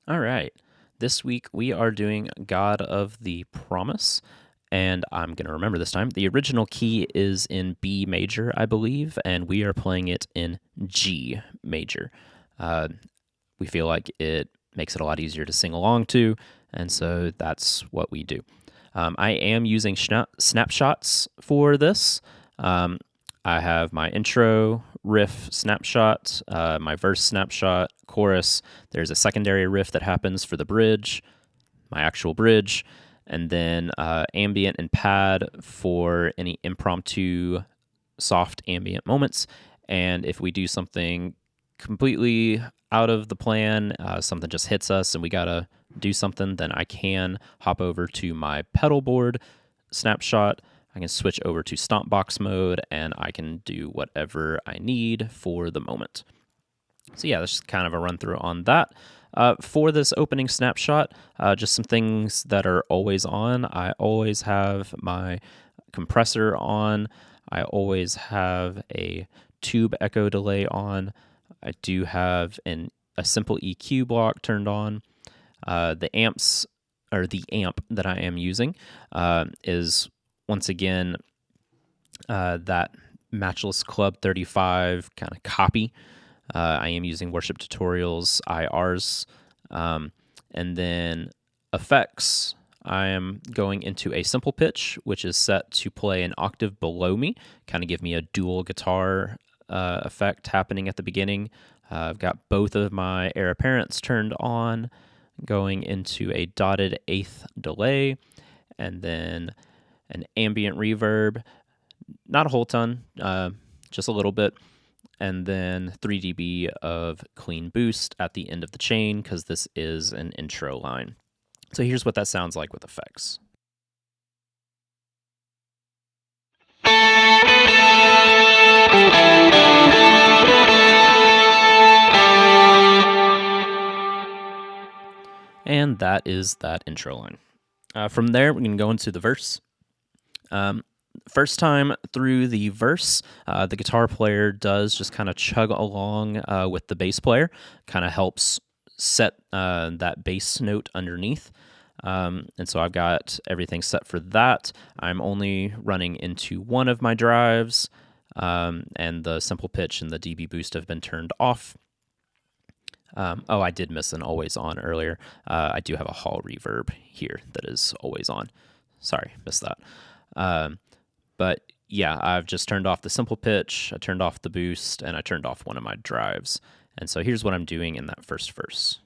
All right. This week we are doing God of the Promise, and I'm going to remember this time. The original key is in B major, I believe, and we are playing it in G major. We feel like it makes it a lot easier to sing along to, and so that's what we do. I am using snapshots for this. I have my intro, riff snapshot, my verse snapshot, chorus. There's a secondary riff that happens for the bridge, my actual bridge, and then ambient and pad for any impromptu soft ambient moments. And if we do something completely out of the plan, something just hits us and we gotta do something, then I can hop over to my pedal board snapshot. I can switch over to stomp box mode and I can do whatever I need for the moment. So yeah, that's just kind of a run through on that. For this opening snapshot, just some things that are always on. I always have my compressor on. I always have a tube echo delay on. I do have a simple EQ block turned on. The amps, or the amp that I am using, is once again that Matchless Club 35 kind of copy. I am using Worship Tutorials IRs. And then effects, I am going into a simple pitch, which is set to play an octave below me, kind of give me a dual guitar effect happening at the beginning. I've got both of my heir apparents turned on, going into a dotted eighth delay, and then an ambient reverb, not a whole ton, just a little bit, and then 3 dB of clean boost at the end of the chain because this is an intro line. So here's what that sounds like with effects. And that is that intro line. From there, we're going to go into the verse. First time through the verse, the guitar player does just kind of chug along with the bass player, kind of helps set that bass note underneath. And so I've got everything set for that. I'm only running into one of my drives, and the simple pitch and the dB boost have been turned off. I did miss an always on earlier. I do have a hall reverb here that is always on. Sorry, missed that. But yeah, I've just turned off the simple pitch, I turned off the boost, and I turned off one of my drives. And so here's what I'm doing in that first verse.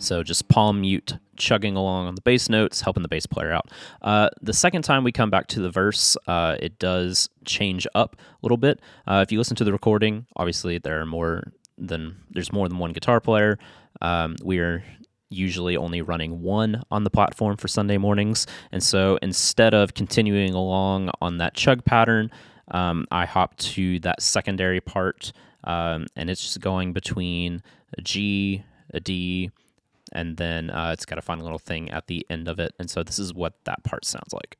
So just palm mute, chugging along on the bass notes, helping the bass player out. The second time we come back to the verse, it does change up a little bit. If you listen to the recording, obviously there's more than one guitar player. We are usually only running one on the platform for Sunday mornings. And so instead of continuing along on that chug pattern, I hop to that secondary part, and it's just going between a G, a D, and then it's got a fun little thing at the end of it. And so this is what that part sounds like.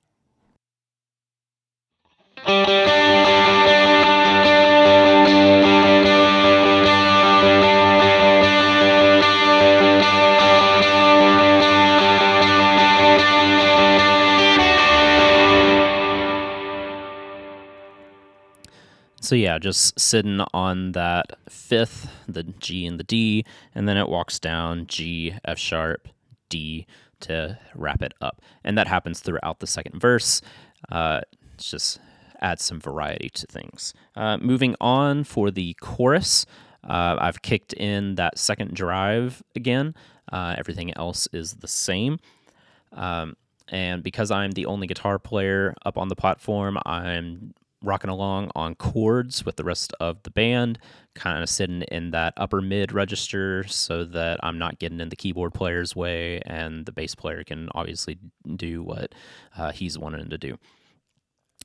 So yeah, just sitting on that fifth, the G and the D, and then it walks down G, F sharp, D to wrap it up. And that happens throughout the second verse. It's just adds some variety to things. Moving on for the chorus, I've kicked in that second drive again. Everything else is the same. And because I'm the only guitar player up on the platform, I'm rocking along on chords with the rest of the band, kind of sitting in that upper mid register so that I'm not getting in the keyboard player's way, and the bass player can obviously do what he's wanting to do.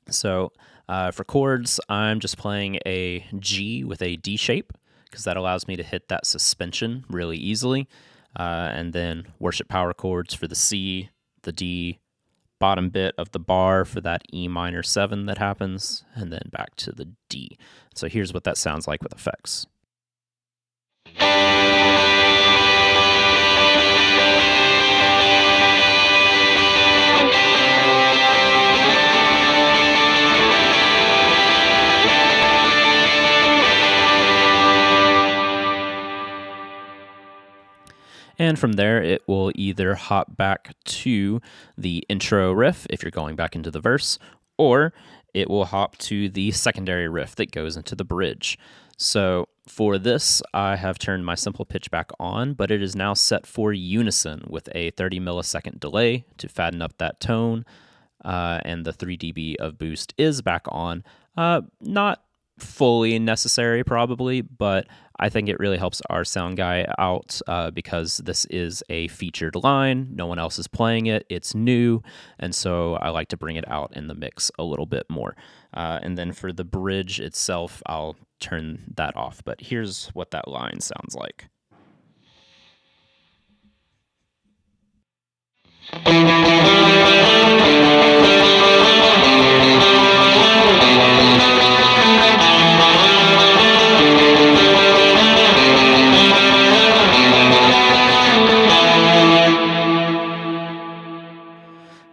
So for chords, I'm just playing a G with a D shape, because that allows me to hit that suspension really easily. And then worship power chords for the C, the D, bottom bit of the bar for that E minor 7 that happens, and then back to the D. So here's what that sounds like with effects. And from there, it will either hop back to the intro riff if you're going back into the verse, or it will hop to the secondary riff that goes into the bridge. So for this, I have turned my simple pitch back on, but it is now set for unison with a 30 millisecond delay to fatten up that tone, and the 3 dB of boost is back on. Not fully necessary probably, but I think it really helps our sound guy out because this is a featured line. No one else is playing it. It's new, and so I like to bring it out in the mix a little bit more. And then for the bridge itself, I'll turn that off. But here's what that line sounds like.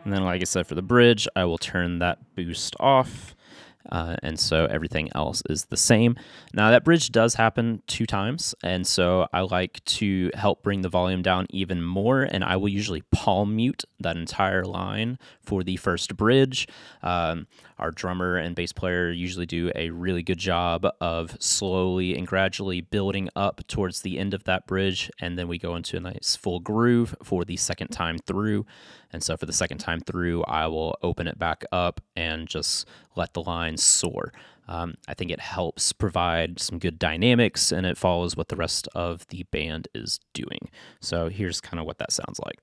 And then, like I said, for the bridge, I will turn that boost off. And so everything else is the same. Now, that bridge does happen 2 times, and so I like to help bring the volume down even more, and I will usually palm mute that entire line for the first bridge. Our drummer and bass player usually do a really good job of slowly and gradually building up towards the end of that bridge, and then we go into a nice full groove for the second time through. And so for the second time through, I will open it back up and just let the line soar. I think it helps provide some good dynamics, and it follows what the rest of the band is doing. So here's kind of what that sounds like.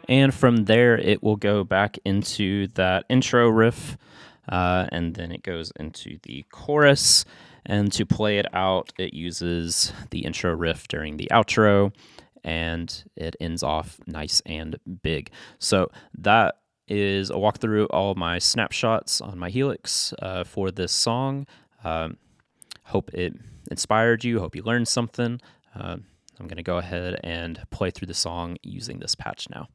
And from there, it will go back into that intro riff, and then it goes into the chorus. And to play it out, it uses the intro riff during the outro, and it ends off nice and big. So that is a walkthrough of all my snapshots on my Helix for this song. Hope it inspired you. Hope you learned something. I'm going to go ahead and play through the song using this patch now.